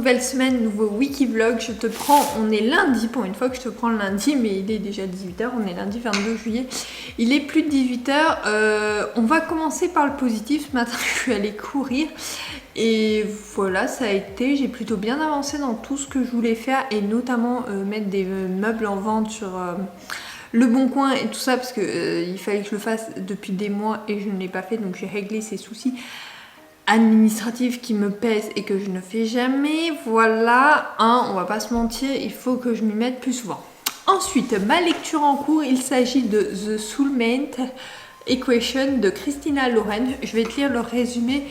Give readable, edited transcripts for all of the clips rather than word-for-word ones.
nouvelle semaine, nouveau Wikivlog. On est lundi, pour une fois que je te prends le lundi, mais il est déjà 18h, on est lundi 22 juillet. Il est plus de 18h. On va commencer par le positif. Ce matin, je suis allée courir. Et voilà, ça a été, j'ai plutôt bien avancé dans tout ce que je voulais faire, et notamment mettre des meubles en vente sur Le Bon Coin et tout ça, parce que il fallait que je le fasse depuis des mois et je ne l'ai pas fait, donc j'ai réglé ces soucis administratifs qui me pèsent et que je ne fais jamais. Voilà, on va pas se mentir, il faut que je m'y mette plus souvent. Ensuite, ma lecture en cours, il s'agit de The Soulmate Equation de Christina Lauren. Je vais te lire le résumé.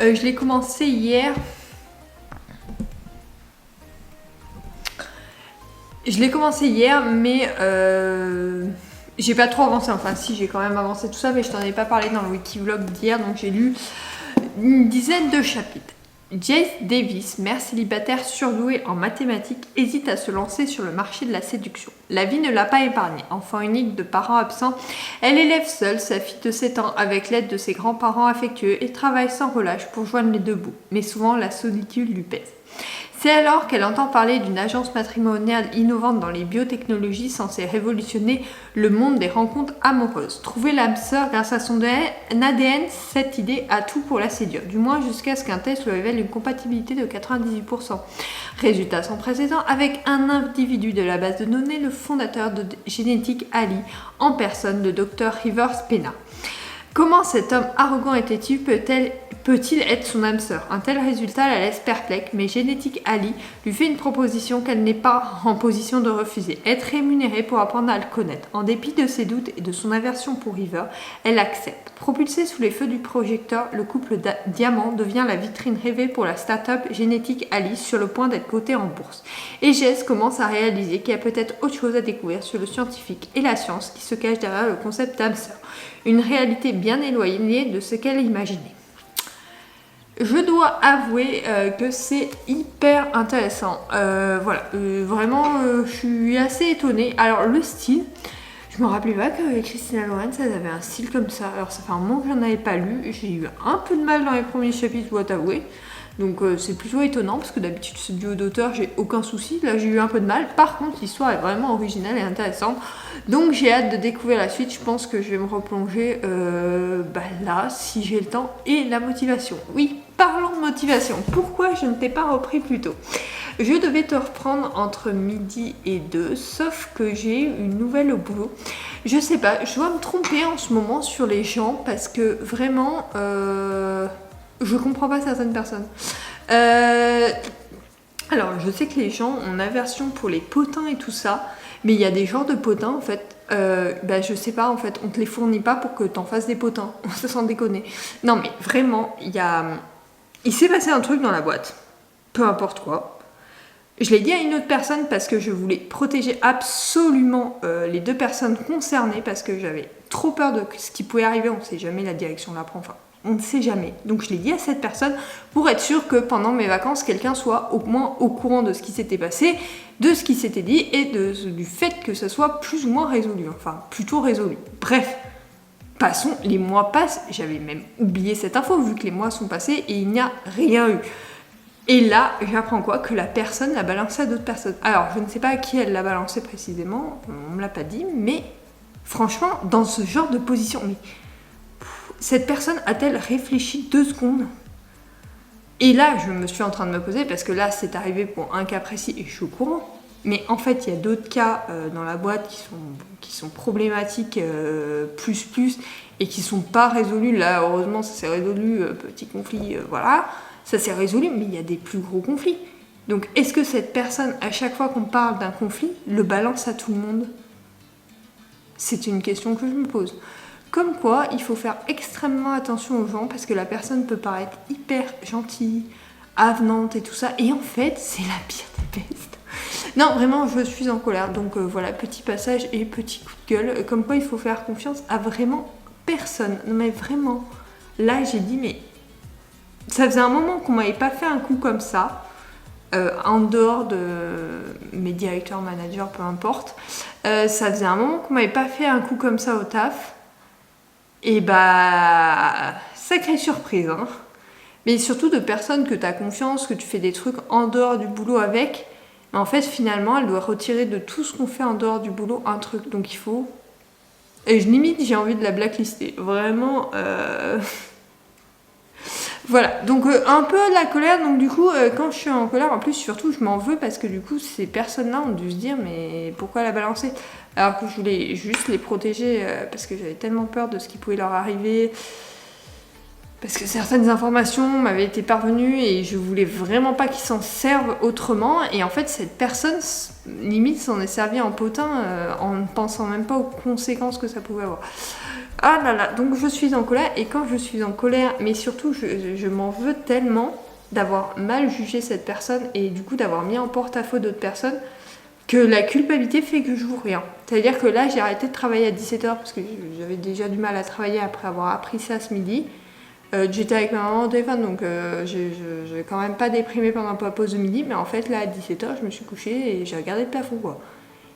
Je l'ai commencé hier. Mais j'ai pas trop avancé. Enfin, si, j'ai quand même avancé tout ça, mais je t'en ai pas parlé dans le Wikivlog d'hier, donc j'ai lu une dizaine de chapitres. Jess Davis, mère célibataire surdouée en mathématiques, hésite à se lancer sur le marché de la séduction. La vie ne l'a pas épargnée. Enfant unique de parents absents, elle élève seule sa fille de 7 ans avec l'aide de ses grands-parents affectueux et travaille sans relâche pour joindre les deux bouts. Mais souvent, la solitude lui pèse. C'est alors qu'elle entend parler d'une agence matrimoniale innovante dans les biotechnologies censée révolutionner le monde des rencontres amoureuses. Trouver l'âme sœur grâce à son ADN, cette idée a tout pour la séduire, du moins jusqu'à ce qu'un test lui révèle une compatibilité de 98%. Résultat sans précédent avec un individu de la base de données, le fondateur de Génétique Ali, en personne le Dr Rivers Pena. Comment cet homme arrogant et têtu peut-il être son âme sœur? Un tel résultat la laisse perplexe, mais Génétique Ali lui fait une proposition qu'elle n'est pas en position de refuser. Être rémunérée pour apprendre à le connaître. En dépit de ses doutes et de son aversion pour River, elle accepte. Propulsé sous les feux du projecteur, le couple Diamant devient la vitrine rêvée pour la start-up Génétique Ali, sur le point d'être cotée en bourse. Et Jess commence à réaliser qu'il y a peut-être autre chose à découvrir sur le scientifique et la science qui se cache derrière le concept d'âme sœur. Une réalité bien éloignée de ce qu'elle imaginait. Je dois avouer que c'est hyper intéressant. Vraiment, je suis assez étonnée. Alors, le style, je me rappelais pas que Christina Lauren, ça avait un style comme ça. Alors, ça fait un moment que j'en avais pas lu. J'ai eu un peu de mal dans les premiers chapitres, je dois t'avouer. Donc, c'est plutôt étonnant parce que d'habitude, ce duo d'auteurs, j'ai aucun souci. Là, j'ai eu un peu de mal. Par contre, l'histoire est vraiment originale et intéressante. Donc, j'ai hâte de découvrir la suite. Je pense que je vais me replonger là, si j'ai le temps et la motivation. Oui. Parlons de motivation, pourquoi je ne t'ai pas repris plus tôt? Je devais te reprendre entre midi et 2, sauf que j'ai eu une nouvelle au boulot. Je sais pas, je dois me tromper en ce moment sur les gens parce que vraiment, je comprends pas certaines personnes. Alors, je sais que les gens ont une aversion pour les potins et tout ça, mais il y a des genres de potins en fait. Je sais pas, en fait, on te les fournit pas pour que t'en fasses des potins, sans déconner. Non mais vraiment, il s'est passé un truc dans la boîte, peu importe quoi. Je l'ai dit à une autre personne parce que je voulais protéger absolument les deux personnes concernées parce que j'avais trop peur de ce qui pouvait arriver. On ne sait jamais, la direction l'apprend, enfin, on ne sait jamais. Donc je l'ai dit à cette personne pour être sûre que pendant mes vacances, quelqu'un soit au moins au courant de ce qui s'était passé, de ce qui s'était dit et du fait que ça soit plus ou moins résolu, enfin plutôt résolu. Bref. Passons, les mois passent, j'avais même oublié cette info vu que les mois sont passés et il n'y a rien eu. Et là, j'apprends quoi? Que la personne l'a balancé à d'autres personnes. Alors, je ne sais pas à qui elle l'a balancé précisément, on ne me l'a pas dit, mais franchement, dans ce genre de position, cette personne a-t-elle réfléchi 2 secondes? Et là, je me suis en train de me poser, parce que là, c'est arrivé pour un cas précis et je suis au courant. Mais en fait, il y a d'autres cas dans la boîte qui sont problématiques plus et qui sont pas résolus. Là, heureusement, ça s'est résolu, petit conflit, voilà. Ça s'est résolu, mais il y a des plus gros conflits. Donc, est-ce que cette personne, à chaque fois qu'on parle d'un conflit, le balance à tout le monde? C'est une question que je me pose. Comme quoi, il faut faire extrêmement attention aux gens parce que la personne peut paraître hyper gentille, avenante et tout ça. Et en fait, c'est la pire des pestes. Non, vraiment, je suis en colère. Donc voilà, petit passage et petit coup de gueule. Comme quoi, il faut faire confiance à vraiment personne. Non mais vraiment, là, j'ai dit, mais ça faisait un moment qu'on m'avait pas fait un coup comme ça. En dehors de mes directeurs, managers, peu importe. Ça faisait un moment qu'on m'avait pas fait un coup comme ça au taf. Et sacrée surprise, hein. mais surtout de personnes que tu as confiance, que tu fais des trucs en dehors du boulot avec. Mais en fait, finalement, elle doit retirer de tout ce qu'on fait en dehors du boulot un truc. Donc il faut... Et limite, j'ai envie de la blacklister. Vraiment... Voilà, donc un peu la colère, donc du coup quand je suis en colère, en plus surtout je m'en veux parce que du coup ces personnes-là ont dû se dire mais pourquoi la balancer? Alors que je voulais juste les protéger parce que j'avais tellement peur de ce qui pouvait leur arriver, parce que certaines informations m'avaient été parvenues et je voulais vraiment pas qu'ils s'en servent autrement, et en fait cette personne limite s'en est servie en potin en ne pensant même pas aux conséquences que ça pouvait avoir. Ah là là, donc je suis en colère, et quand je suis en colère, mais surtout je m'en veux tellement d'avoir mal jugé cette personne et du coup d'avoir mis en porte-à-faux d'autres personnes, que la culpabilité fait que je joue rien. C'est-à-dire que là j'ai arrêté de travailler à 17h parce que j'avais déjà du mal à travailler après avoir appris ça ce midi. J'étais avec ma maman au téléphone, donc j'ai quand même pas déprimé pendant la pause de midi, mais en fait là à 17h je me suis couchée et j'ai regardé le plafond quoi.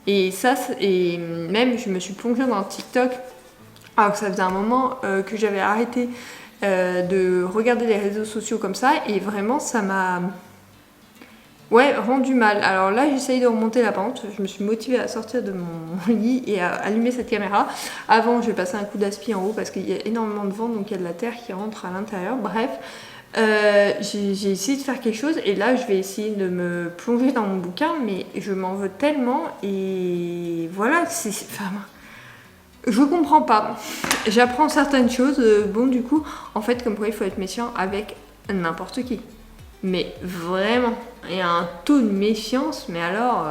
Et ça, et même je me suis plongée dans TikTok. Alors que ça faisait un moment que j'avais arrêté de regarder les réseaux sociaux comme ça, et vraiment ça m'a rendu mal. Alors là j'essaye de remonter la pente, je me suis motivée à sortir de mon lit et à allumer cette caméra. Avant je vais passer un coup d'aspi en haut parce qu'il y a énormément de vent, donc il y a de la terre qui rentre à l'intérieur. Bref, j'ai essayé de faire quelque chose, et là je vais essayer de me plonger dans mon bouquin, mais je m'en veux tellement, et voilà, je comprends pas. J'apprends certaines choses. Bon, du coup, en fait, comme quoi il faut être méfiant avec n'importe qui. Mais vraiment, il y a un taux de méfiance, mais alors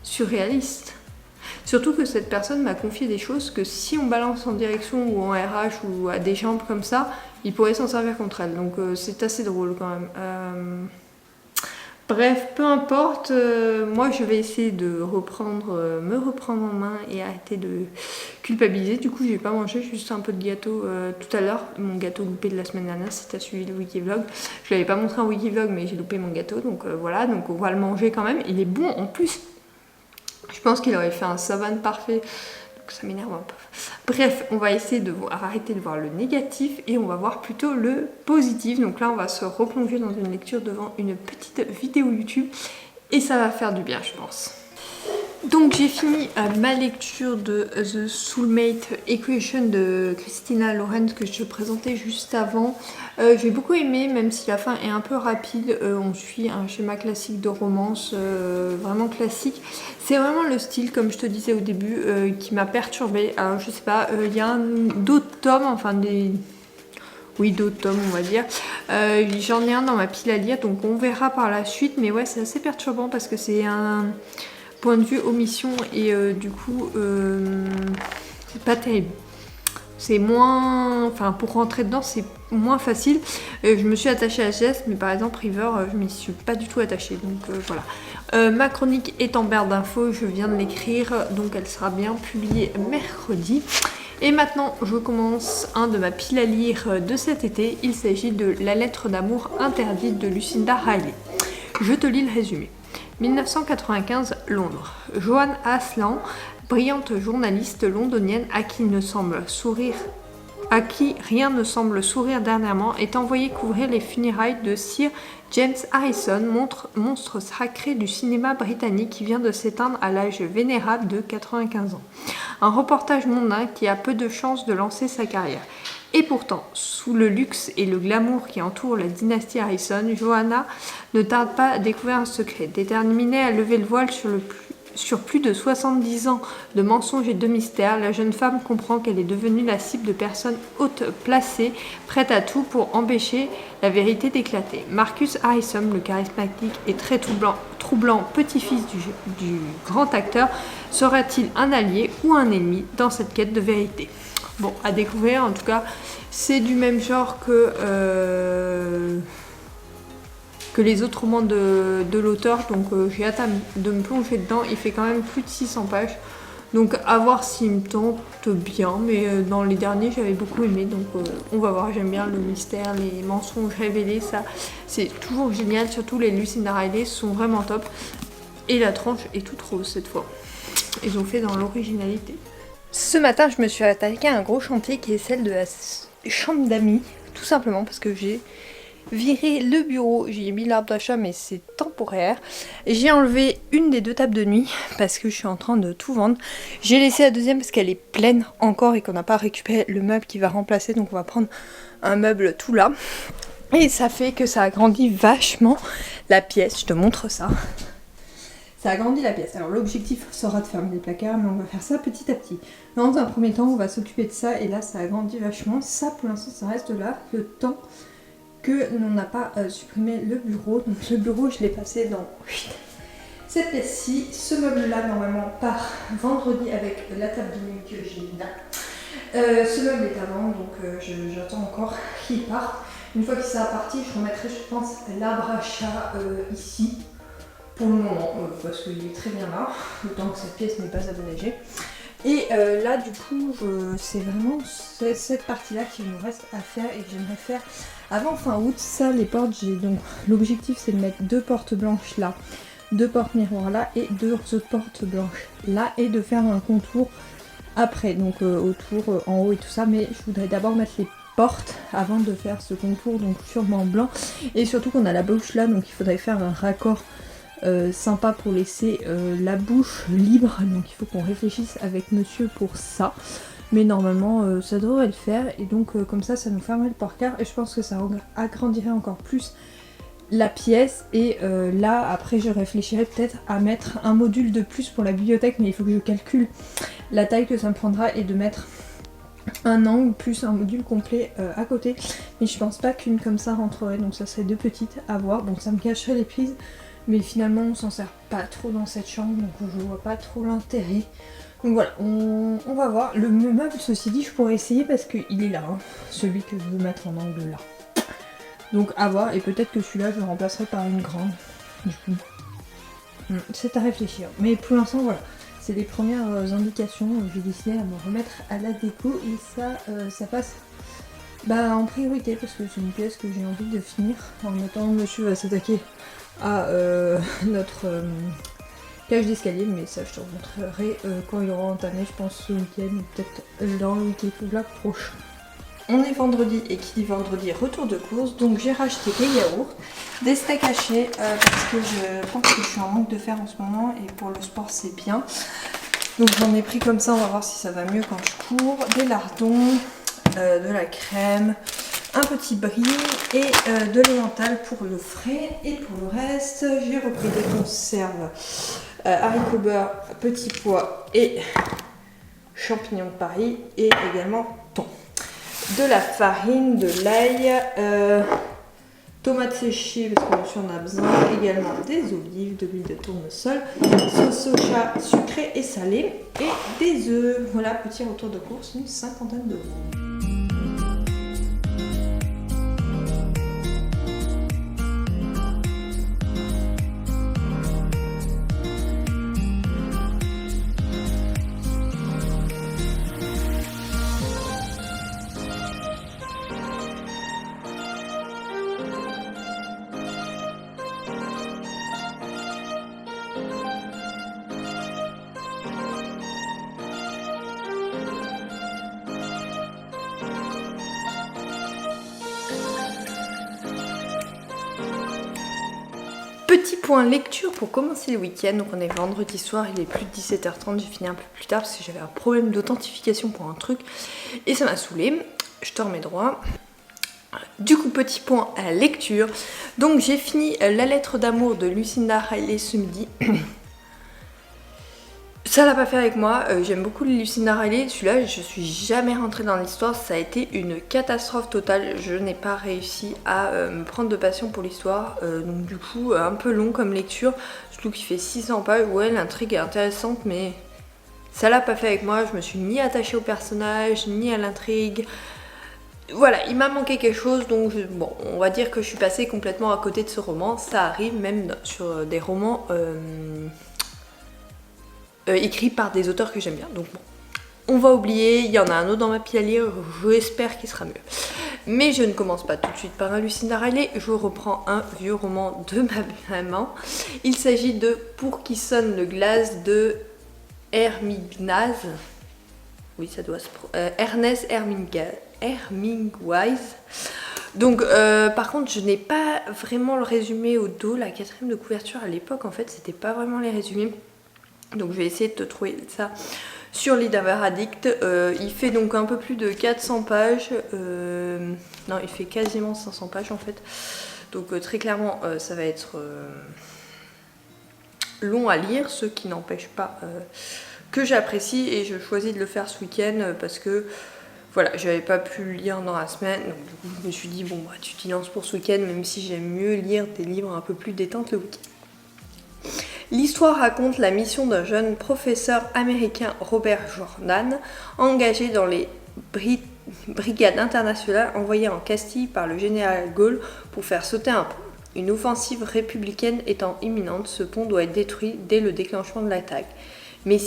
surréaliste. Surtout que cette personne m'a confié des choses que si on balance en direction ou en RH ou à des gens comme ça, il pourrait s'en servir contre elle. Donc c'est assez drôle quand même. Bref, peu importe, moi je vais essayer de me reprendre en main et arrêter de culpabiliser. Du coup, j'ai pas mangé, juste un peu de gâteau tout à l'heure. Mon gâteau loupé de la semaine dernière, si t'as suivi le Wikivlog. Je l'avais pas montré en Wikivlog, mais j'ai loupé mon gâteau, donc voilà, donc on va le manger quand même. Il est bon en plus. Je pense qu'il aurait fait un savane parfait. Donc ça m'énerve un peu. Bref, on va essayer de arrêter de voir le négatif et on va voir plutôt le positif. Donc là, on va se replonger dans une lecture devant une petite vidéo YouTube et ça va faire du bien, je pense. Donc j'ai fini ma lecture de The Soulmate Equation de Christina Lorenz que je te présentais juste avant. J'ai beaucoup aimé, même si la fin est un peu rapide. On suit un schéma classique de romance, vraiment classique. C'est vraiment le style, comme je te disais au début, qui m'a perturbée. Alors je sais pas, il y a d'autres tomes, enfin d'autres tomes on va dire. J'en ai un dans ma pile à lire, donc on verra par la suite. Mais ouais, c'est assez perturbant parce que c'est un point de vue omission et du coup c'est pas terrible. C'est moins... Enfin, pour rentrer dedans, c'est moins facile. Je me suis attachée à Jess, mais par exemple, River, je m'y suis pas du tout attachée. Donc voilà. Ma chronique est en barre d'infos, je viens de l'écrire, donc elle sera bien publiée mercredi. Et maintenant, je commence un de ma pile à lire de cet été. Il s'agit de La lettre d'amour interdite de Lucinda Riley. Je te lis le résumé. 1995, Londres. Joanne Aslan, brillante journaliste londonienne à qui rien ne semble sourire dernièrement, est envoyée couvrir les funérailles de Sir James Harrison, monstre sacré du cinéma britannique qui vient de s'éteindre à l'âge vénérable de 95 ans. Un reportage mondain qui a peu de chances de lancer sa carrière. Et pourtant, sous le luxe et le glamour qui entourent la dynastie Harrison, Joanna ne tarde pas à découvrir un secret. Déterminée à lever le voile sur plus de 70 ans de mensonges et de mystères, la jeune femme comprend qu'elle est devenue la cible de personnes hautes placées, prêtes à tout pour empêcher la vérité d'éclater. Marcus Harrison, le charismatique et très troublant petit-fils du grand acteur, sera-t-il un allié ou un ennemi dans cette quête de vérité ? Bon, à découvrir, en tout cas, c'est du même genre que les autres romans de l'auteur, donc j'ai hâte de me plonger dedans. Il fait quand même plus de 600 pages, donc à voir s'il me tente bien, mais dans les derniers j'avais beaucoup aimé, donc on va voir. J'aime bien le mystère, les mensonges révélés, ça c'est toujours génial, surtout les Lucinda Riley sont vraiment top, et la tranche est toute rose cette fois, ils ont fait dans l'originalité. Ce matin, je me suis attaquée à un gros chantier qui est celle de la chambre d'amis, tout simplement parce que j'ai viré le bureau. J'ai mis l'arbre d'achat mais c'est temporaire. J'ai enlevé une des 2 tables de nuit parce que je suis en train de tout vendre. J'ai laissé la deuxième parce qu'elle est pleine encore et qu'on n'a pas récupéré le meuble qui va remplacer. Donc on va prendre un meuble tout là. Et ça fait que ça agrandit vachement la pièce. Je te montre ça. Ça agrandit la pièce. Alors l'objectif sera de fermer les placards, mais on va faire ça petit à petit. Dans un premier temps, on va s'occuper de ça et là ça agrandit vachement. Ça pour l'instant ça reste là, le temps que l'on n'a pas supprimé le bureau. Donc le bureau je l'ai passé dans cette pièce-ci. Ce meuble-là normalement part vendredi avec la table de nuit que j'ai là. Ce meuble est à vendre, donc j'attends encore qu'il parte. Une fois qu'il sera parti, je remettrai je pense l'arbre à chat ici. Pour le moment, parce qu'il est très bien là, le temps que cette pièce n'est pas aménagée. Et là du coup, c'est vraiment cette partie-là qu'il nous reste à faire et que j'aimerais faire avant fin août. Ça, les portes, j'ai donc l'objectif c'est de mettre 2 portes blanches là, 2 portes miroirs là et 2 autres portes blanches là et de faire un contour après, donc autour, en haut et tout ça. Mais je voudrais d'abord mettre les portes avant de faire ce contour, donc sûrement blanc. Et surtout qu'on a la bouche là, donc il faudrait faire un raccord sympa pour laisser la bouche libre, donc il faut qu'on réfléchisse avec monsieur pour ça, mais normalement ça devrait le faire et donc comme ça nous fermerait le placard et je pense que ça agrandirait encore plus la pièce. Et là après je réfléchirais peut-être à mettre un module de plus pour la bibliothèque, mais il faut que je calcule la taille que ça me prendra et de mettre un angle plus un module complet à côté, mais je pense pas qu'une comme ça rentrerait, donc ça serait 2 petites à voir, donc ça me cacherait les prises. Mais finalement on s'en sert pas trop dans cette chambre, donc je vois pas trop l'intérêt. Donc voilà, on va voir. Le meuble, ceci dit, je pourrais essayer parce qu'il est là, hein, celui que je veux mettre en angle là. Donc à voir, et peut-être que celui-là je le remplacerai par une grande. Du coup, c'est à réfléchir. Mais pour l'instant voilà, c'est les premières indications. J'ai décidé à me remettre à la déco et ça passe en priorité parce que c'est une pièce que j'ai envie de finir. En attendant, monsieur va s'attaquer à notre cage d'escalier, mais ça je te montrerai quand il aura entamé, je pense ce week-end ou peut-être dans le week-end prochain. On est vendredi et qui dit vendredi retour de course, donc j'ai racheté des yaourts, des steaks hachés parce que je pense que je suis en manque de fer en ce moment et pour le sport c'est bien. Donc j'en ai pris comme ça, on va voir si ça va mieux quand je cours, des lardons, de la crème, un petit brie et de l'emmental pour le frais. Et pour le reste, j'ai repris des conserves haricots beurre, petits pois et champignons de Paris et également thon. De la farine, de l'ail, tomates séchées parce que monsieur en a besoin, également des olives, de l'huile de tournesol, sauce soja sucrée et salée et des œufs. Voilà, petit retour de course, une 50aine d'euros. Petit point lecture pour commencer le week-end. Donc on est vendredi soir, il est plus de 17h30, j'ai fini un peu plus tard parce que j'avais un problème d'authentification pour un truc et ça m'a saoulé. Je te remets droit. Du coup, petit point à la lecture. Donc j'ai fini La lettre d'amour de Lucinda Riley ce midi. Ça l'a pas fait avec moi, j'aime beaucoup Lucinda Riley, celui-là je suis jamais rentrée dans l'histoire, ça a été une catastrophe totale, je n'ai pas réussi à me prendre de passion pour l'histoire, donc du coup un peu long comme lecture, surtout qu'il fait 600 pages, ouais l'intrigue est intéressante mais ça l'a pas fait avec moi, je me suis ni attachée au personnage, ni à l'intrigue, voilà, il m'a manqué quelque chose, donc bon, on va dire que je suis passée complètement à côté de ce roman, ça arrive même sur des romans écrit par des auteurs que j'aime bien, donc bon, on va oublier, il y en a un autre dans ma pile à lire, j'espère qu'il sera mieux. Mais je ne commence pas tout de suite par un Lucinda Riley, je reprends un vieux roman de ma maman. Il s'agit de Pour qui sonne le glas de Hermignaz, oui ça doit se Ernest Hemingway. Donc par contre je n'ai pas vraiment le résumé au dos, la 4e de couverture à l'époque en fait c'était pas vraiment les résumés. Donc je vais essayer de te trouver ça sur Leader Addict. Il fait donc un peu plus de 400 pages, non il fait quasiment 500 pages en fait. Donc très clairement ça va être long à lire, ce qui n'empêche pas que j'apprécie et je choisis de le faire ce week-end parce que voilà, j'avais pas pu le lire dans la semaine, donc du coup je me suis dit bon bah tu t'y lances pour ce week-end même si j'aime mieux lire des livres un peu plus détente le week-end. L'histoire raconte la mission d'un jeune professeur américain, Robert Jordan, engagé dans les brigades internationales envoyées en Castille par le général Gaulle pour faire sauter un pont. Une offensive républicaine étant imminente, ce pont doit être détruit dès le déclenchement de l'attaque. Mais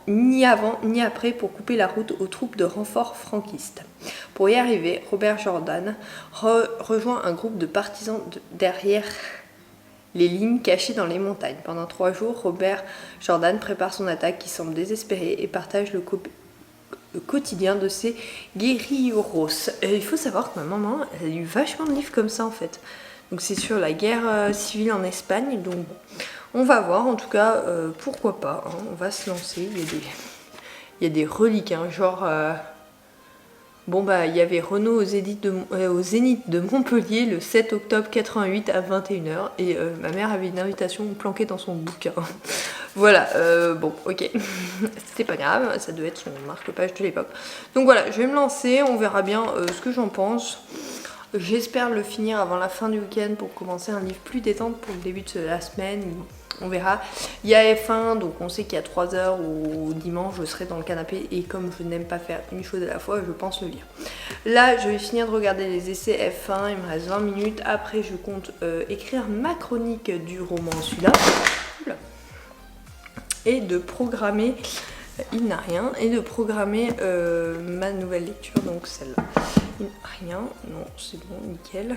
ni avant ni après pour couper la route aux troupes de renfort franquistes. Pour y arriver, Robert Jordan rejoint un groupe de partisans derrière les lignes cachées dans les montagnes. Pendant 3 jours, Robert Jordan prépare son attaque qui semble désespérée et partage le quotidien de ses guerrilleros. Il faut savoir que ma maman, elle a lu vachement de livres comme ça en fait. Donc c'est sur la guerre civile en Espagne, donc bon, on va voir, en tout cas, pourquoi pas, hein, on va se lancer, il y a des reliques, hein, genre, bon bah il y avait Renaud au Zénith de Montpellier le 7 octobre 88 à 21h, et ma mère avait une invitation planquée dans son bouquin. Voilà, bon, ok, c'était pas grave, ça devait être son marque-page de l'époque. Donc voilà, je vais me lancer, on verra bien ce que j'en pense. J'espère le finir avant la fin du week-end pour commencer un livre plus détente pour le début de la semaine. On verra. Il y a F1, donc on sait qu'il y a 3 heures au dimanche, je serai dans le canapé et comme je n'aime pas faire une chose à la fois, je pense le lire. Là, je vais finir de regarder les essais F1, il me reste 20 minutes. Après, je compte écrire ma chronique du roman celui-là. Et de programmer, il n'a rien, et de programmer ma nouvelle lecture, donc celle-là. Il n'a rien, non, c'est bon, nickel.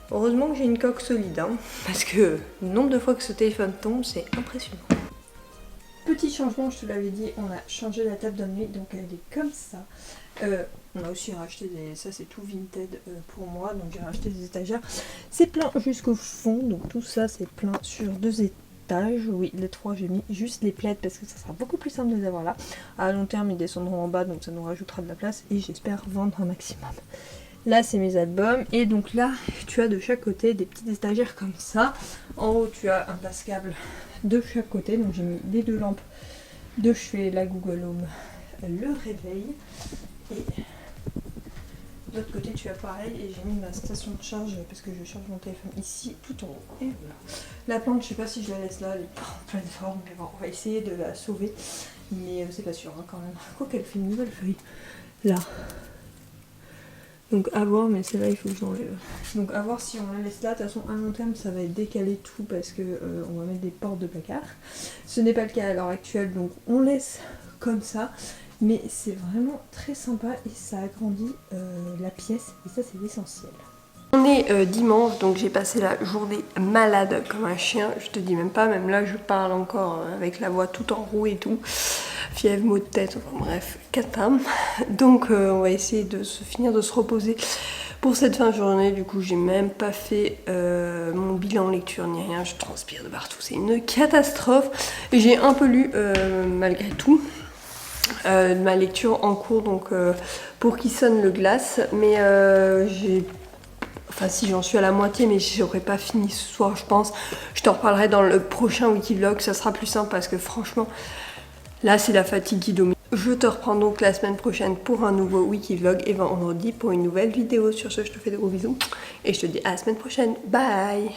Heureusement que j'ai une coque solide, hein, parce que le nombre de fois que ce téléphone tombe, c'est impressionnant. Petit changement, je te l'avais dit, on a changé la table de nuit, donc elle est comme ça. On a aussi racheté ça c'est tout Vinted pour moi, donc j'ai racheté des étagères. C'est plein jusqu'au fond, donc tout ça c'est plein sur 2 étages. Oui, les 3 j'ai mis juste les plaids parce que ça sera beaucoup plus simple de les avoir là. À long terme ils descendront en bas, donc ça nous rajoutera de la place et j'espère vendre un maximum. Là c'est mes albums et donc là tu as de chaque côté des petites étagères comme ça. En haut tu as un place-câble de chaque côté, donc j'ai mis les 2 lampes de chevet, la Google Home, le réveil et de l'autre côté tu as pareil et j'ai mis ma station de charge parce que je charge mon téléphone ici tout en haut. Et voilà. La plante je sais pas si je la laisse là, elle est pas en pleine forme mais bon on va essayer de la sauver mais c'est pas sûr hein, quand même. Quoi qu'elle fait une nouvelle feuille là. Donc à voir, mais celle-là il faut que je l'enlève. Donc à voir si on la laisse là, de toute façon à long terme ça va décaler tout parce que on va mettre des portes de placard. Ce n'est pas le cas à l'heure actuelle, donc on laisse comme ça. Mais c'est vraiment très sympa et ça agrandit la pièce et ça c'est l'essentiel. On est dimanche, donc j'ai passé la journée malade comme un chien, je te dis même pas, même là je parle encore avec la voix tout enrouée et tout. Fièvre, maux de tête, enfin bref, cata. Donc on va essayer de finir de se reposer pour cette fin de journée. Du coup j'ai même pas fait mon bilan lecture ni rien, je transpire de partout, c'est une catastrophe. J'ai un peu lu malgré tout. Ma lecture en cours donc pour qui sonne le glace, mais j'ai... Enfin si j'en suis à la moitié mais j'aurais pas fini ce soir je pense. Je t'en reparlerai dans le prochain Wikivlog, ça sera plus simple parce que franchement là c'est la fatigue qui domine. Je te reprends donc la semaine prochaine pour un nouveau Wikivlog et vendredi pour une nouvelle vidéo. Sur ce je te fais de gros bisous et je te dis à la semaine prochaine. Bye.